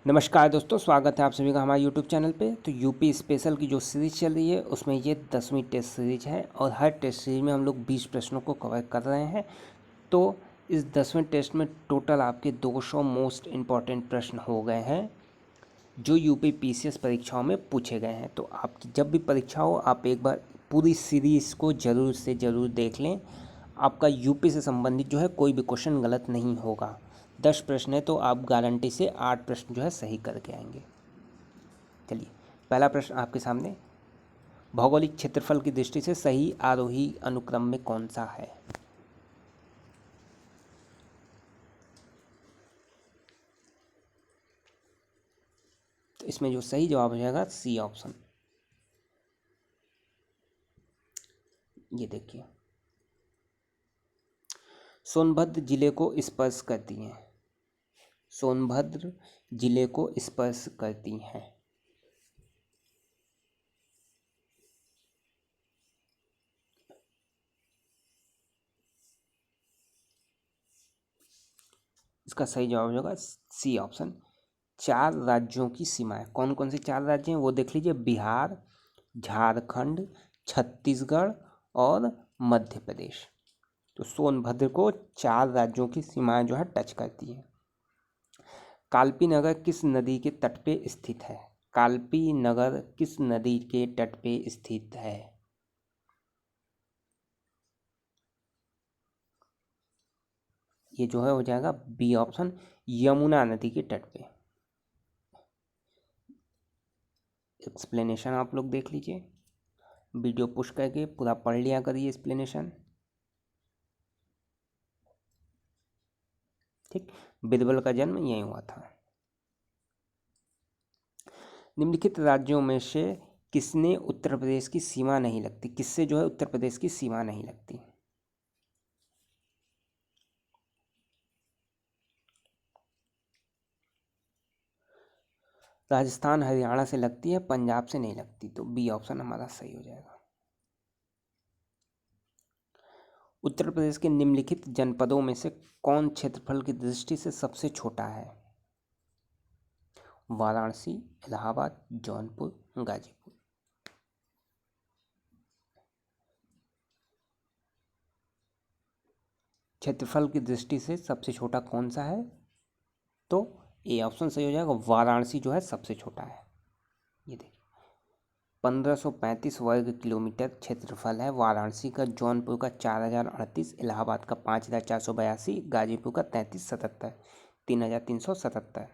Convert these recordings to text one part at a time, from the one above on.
नमस्कार दोस्तों, स्वागत है आप सभी का हमारे यूट्यूब चैनल पे। तो यूपी स्पेशल की जो सीरीज़ चल रही है उसमें ये 10वीं टेस्ट सीरीज है और हर टेस्ट सीरीज में हम लोग 20 प्रश्नों को कवर कर रहे हैं। तो इस 10वें टेस्ट में टोटल आपके 200 मोस्ट इम्पॉर्टेंट प्रश्न हो गए हैं जो यूपी पीसीएस परीक्षाओं में पूछे गए हैं। तो आपकी जब भी परीक्षा हो आप एक बार पूरी सीरीज़ को ज़रूर से ज़रूर देख लें। आपका यूपी से संबंधित जो है कोई भी क्वेश्चन गलत नहीं होगा। 10 प्रश्न है तो आप गारंटी से 8 प्रश्न जो है सही करके आएंगे। चलिए, पहला प्रश्न आपके सामने, भौगोलिक क्षेत्रफल की दृष्टि से सही आरोही अनुक्रम में कौन सा है? तो इसमें जो सही जवाब हो जाएगा सी ऑप्शन। ये देखिए, सोनभद्र जिले को स्पर्श करती हैं। सोनभद्र जिले को स्पर्श करती हैं। इसका सही जवाब हो जाएगा सी ऑप्शन। 4 राज्यों की सीमाएं कौन कौन से 4 राज्य हैं वो देख लीजिए, बिहार, झारखंड, छत्तीसगढ़ और मध्य प्रदेश। तो सोनभद्र को 4 राज्यों की सीमाएं जो है टच करती है। कालपी नगर किस नदी के तट पे स्थित है? कालपी नगर किस नदी के तट पे स्थित है? ये जो है हो जाएगा बी ऑप्शन, यमुना नदी के तट पे। एक्सप्लेनेशन आप लोग देख लीजिए, वीडियो पुश करके पूरा पढ़ लिया करिए एक्सप्लेनेशन। ठीक, बीरबल का जन्म यहीं हुआ था। निम्नलिखित राज्यों में से किसने उत्तर प्रदेश की सीमा नहीं लगती? किससे जो है उत्तर प्रदेश की सीमा नहीं लगती? राजस्थान हरियाणा से लगती है, पंजाब से नहीं लगती। तो बी ऑप्शन हमारा सही हो जाएगा। उत्तर प्रदेश के निम्नलिखित जनपदों में से कौन क्षेत्रफल की दृष्टि से सबसे छोटा है? वाराणसी, इलाहाबाद, जौनपुर, गाजीपुर। क्षेत्रफल की दृष्टि से सबसे छोटा कौन सा है? तो ए ऑप्शन सही हो जाएगा, वाराणसी जो है सबसे छोटा है। ये देखिए, 1535 वर्ग किलोमीटर क्षेत्रफल है वाराणसी का, जौनपुर का 4038, इलाहाबाद का 5482, गाजीपुर का 3377, 3377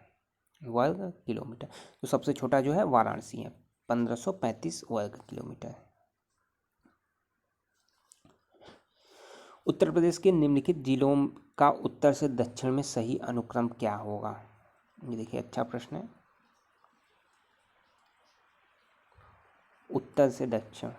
वर्ग किलोमीटर। तो सबसे छोटा जो है वाराणसी है, 1535 वर्ग किलोमीटर। उत्तर प्रदेश के निम्नलिखित जिलों का उत्तर से दक्षिण में सही अनुक्रम क्या होगा? ये देखिए, अच्छा प्रश्न है। उत्तर से दक्षिण,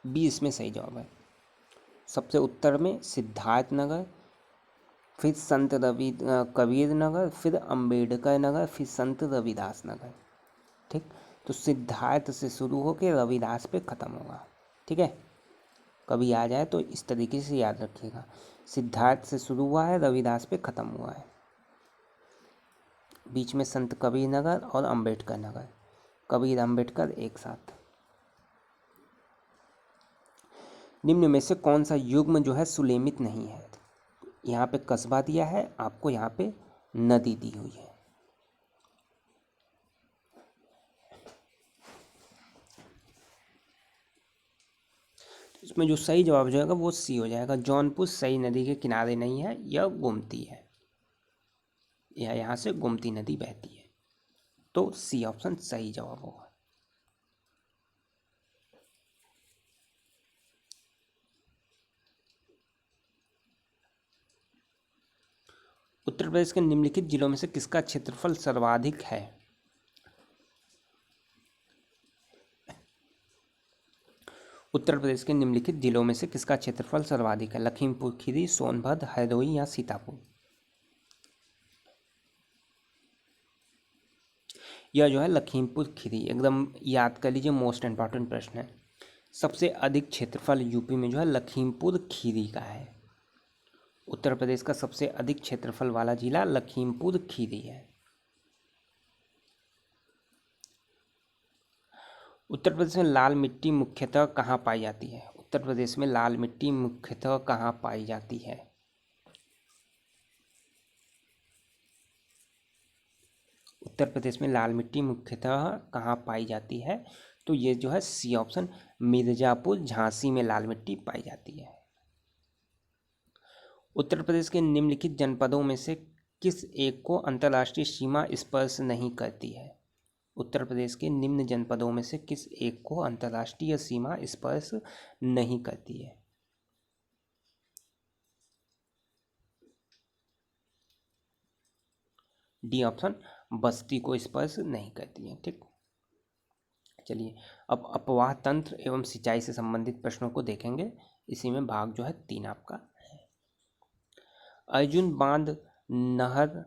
बी इसमें सही जवाब है। सबसे उत्तर में सिद्धार्थ नगर, फिर संत रवि कबीर नगर, फिर अंबेडकर नगर, फिर संत रविदास नगर। ठीक, तो सिद्धार्थ से शुरू होकर रविदास पे ख़त्म होगा। ठीक है, कभी आ जाए तो इस तरीके से याद रखिएगा, सिद्धार्थ से शुरू हुआ है, रविदास पे ख़त्म हुआ है, बीच में संत कबीर नगर और अंबेडकर नगर, कबीर अंबेडकर एक साथ। निम्न में से कौन सा युग्म जो है सुलेमित नहीं है? यहाँ पे कस्बा दिया है आपको, यहाँ पे नदी दी हुई है। इसमें जो सही जवाब जो होगा वो सी हो जाएगा, जौनपुर सही नदी के किनारे नहीं है, यह गोमती है, यह यहाँ से गोमती नदी बहती है। तो सी ऑप्शन सही जवाब होगा। उत्तर प्रदेश के निम्नलिखित जिलों में से किसका क्षेत्रफल सर्वाधिक है? उत्तर प्रदेश के निम्नलिखित जिलों में से किसका क्षेत्रफल सर्वाधिक है? लखीमपुर खीरी, सोनभद्र, हरदोई या सीतापुर? यह जो है लखीमपुर खीरी, एकदम याद कर लीजिए, मोस्ट इंपॉर्टेंट प्रश्न है। सबसे अधिक क्षेत्रफल यूपी में जो है लखीमपुर खीरी का है। उत्तर प्रदेश का सबसे अधिक क्षेत्रफल वाला जिला लखीमपुर खीरी है। उत्तर प्रदेश में लाल मिट्टी मुख्यतः कहाँ पाई जाती है? उत्तर प्रदेश में लाल मिट्टी मुख्यतः कहाँ पाई जाती है? उत्तर प्रदेश में लाल मिट्टी मुख्यतः कहाँ पाई जाती है? तो ये जो है सी ऑप्शन, मिर्जापुर झांसी में लाल मिट्टी पाई जाती है। उत्तर प्रदेश के निम्नलिखित जनपदों में से किस एक को अंतर्राष्ट्रीय सीमा स्पर्श नहीं करती है? उत्तर प्रदेश के निम्न जनपदों में से किस एक को अंतर्राष्ट्रीय सीमा स्पर्श नहीं करती है? डी ऑप्शन, बस्ती को स्पर्श नहीं करती है। ठीक, चलिए अब अपवाह तंत्र एवं सिंचाई से संबंधित प्रश्नों को देखेंगे। इसी में भाग जो है 3 आपका है। अर्जुन बांध नहर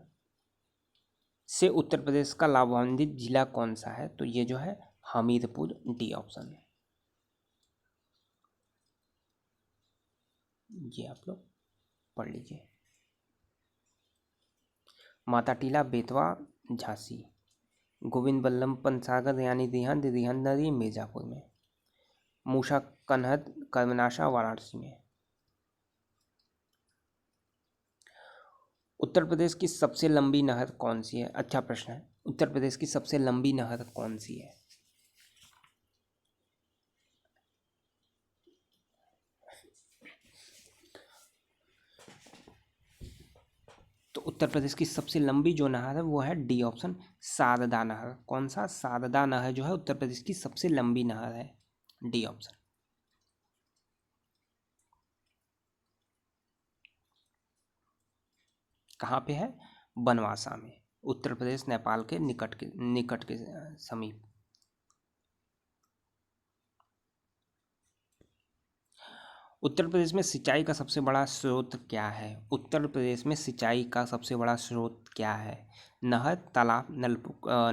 से उत्तर प्रदेश का लाभान्वित जिला कौन सा है? तो ये जो है हमीरपुर, डी ऑप्शन है। ये आप लोग पढ़ लीजिए। माता टीला, बेतवा, झांसी। गोविंद बल्लभ पंत सागर यानी रिहंद, रिहंद नदी मिर्जापुर में। मूसा कन्हद कर्मनाशा वाराणसी में। उत्तर प्रदेश की सबसे लंबी नहर कौन सी है? अच्छा प्रश्न है। उत्तर प्रदेश की सबसे लंबी नहर कौन सी है? तो उत्तर प्रदेश की सबसे लंबी जो नहर है वो है डी ऑप्शन, शारदा नहर। कौन सा? शारदा नहर जो है उत्तर प्रदेश की सबसे लंबी नहर है, डी ऑप्शन। कहाँ पे है? बनवासा में, उत्तर प्रदेश नेपाल के निकट के समीप। उत्तर प्रदेश में सिंचाई का सबसे बड़ा स्रोत क्या है? उत्तर प्रदेश में सिंचाई का सबसे बड़ा स्रोत क्या है? नहर, तालाब,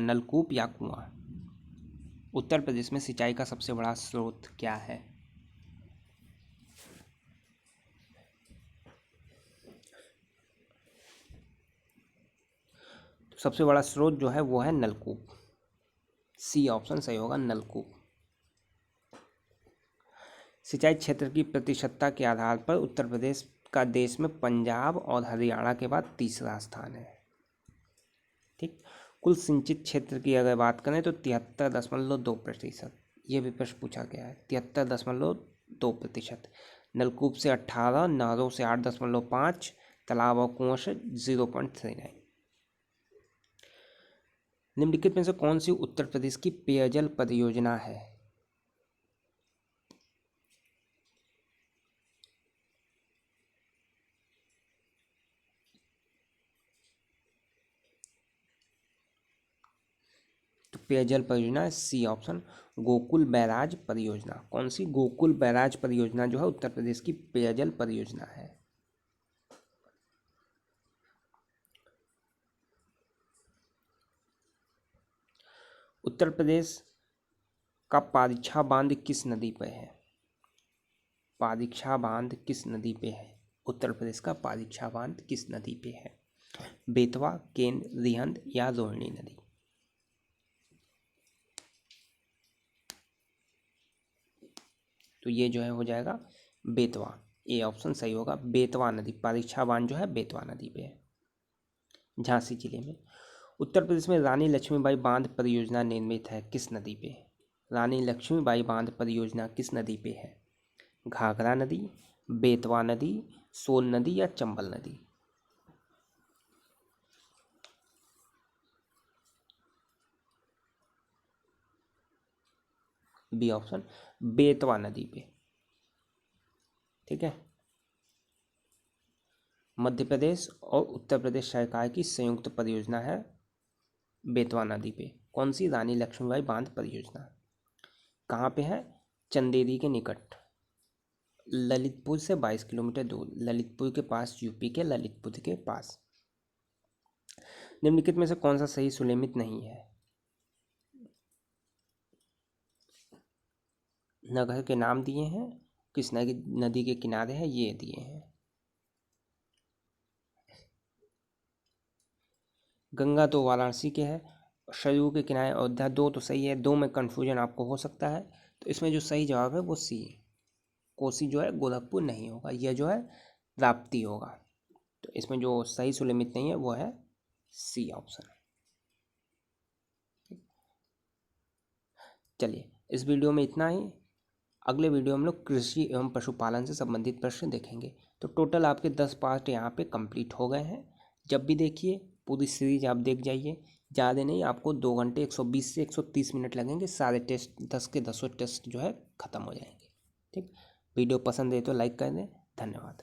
नलकूप या कुआं? उत्तर प्रदेश में सिंचाई का सबसे बड़ा स्रोत क्या है? तो सबसे बड़ा स्रोत जो है वो है नलकूप, सी ऑप्शन सही होगा, नलकूप। सिंचाई क्षेत्र की प्रतिशतता के आधार पर उत्तर प्रदेश का देश में पंजाब और हरियाणा के बाद तीसरा स्थान है। ठीक, कुल सिंचित क्षेत्र की अगर बात करें तो 73.2%। ये भी प्रश्न पूछा गया है, 73.2%। नलकूप से 18, नहरों से 8.5, तालाब और कुओं से 0.39। निम्नलिखित में से कौन सी उत्तर प्रदेश की पेयजल परियोजना है? तो पेयजल परियोजना सी ऑप्शन, गोकुल बैराज परियोजना। कौन सी? गोकुल बैराज परियोजना जो है उत्तर प्रदेश की पेयजल परियोजना है। उत्तर प्रदेश का पारीछा बांध किस नदी पर है? पारीछा बांध किस नदी पे है? उत्तर प्रदेश का पारीछा बांध किस नदी पे है? बेतवा, केन, रिहंद या रोहिणी नदी? तो ये जो है हो जाएगा बेतवा, ए ऑप्शन सही होगा। बेतवा नदी, पारीछा बांध जो है बेतवा नदी पे है, झांसी जिले में। उत्तर प्रदेश में रानी लक्ष्मीबाई बांध परियोजना निर्मित है किस नदी पे? रानी लक्ष्मीबाई बांध परियोजना किस नदी पे है? घाघरा नदी, बेतवा नदी, सोन नदी या चंबल नदी? बी ऑप्शन, बेतवा नदी पे। ठीक है, मध्य प्रदेश और उत्तर प्रदेश सरकार की संयुक्त परियोजना है बेतवा नदी पे। कौन सी? रानी लक्ष्मीबाई बांध परियोजना। कहाँ पे है? चंदेरी के निकट, ललितपुर से 22 किलोमीटर दूर, ललितपुर के पास, यूपी के ललितपुर के पास। निम्नलिखित में से कौन सा सही सुलेमित नहीं है? नगर के नाम दिए हैं, किस नदी के किनारे है ये दिए हैं। गंगा तो वाराणसी के है, सरयू के किनारे अयोध्या, दो तो सही है, दो में कन्फ्यूजन आपको हो सकता है। तो इसमें जो सही जवाब है वो सी, कोसी जो है गोरखपुर नहीं होगा, यह जो है राप्ती होगा। तो इसमें जो सही सुलिमित नहीं है वो है सी ऑप्शन। चलिए इस वीडियो में इतना ही। अगले वीडियो में हम लोग कृषि एवं पशुपालन से संबंधित प्रश्न देखेंगे। तो टोटल आपके 10 पार्ट यहाँ पे कंप्लीट हो गए हैं। जब भी देखिए पूरी सीरीज आप देख जाइए, ज़्यादा नहीं, आपको 2 घंटे 120 से 130 मिनट लगेंगे, सारे टेस्ट 10 के 10 टेस्ट जो है ख़त्म हो जाएंगे। ठीक, वीडियो पसंद है तो लाइक कर दें। धन्यवाद।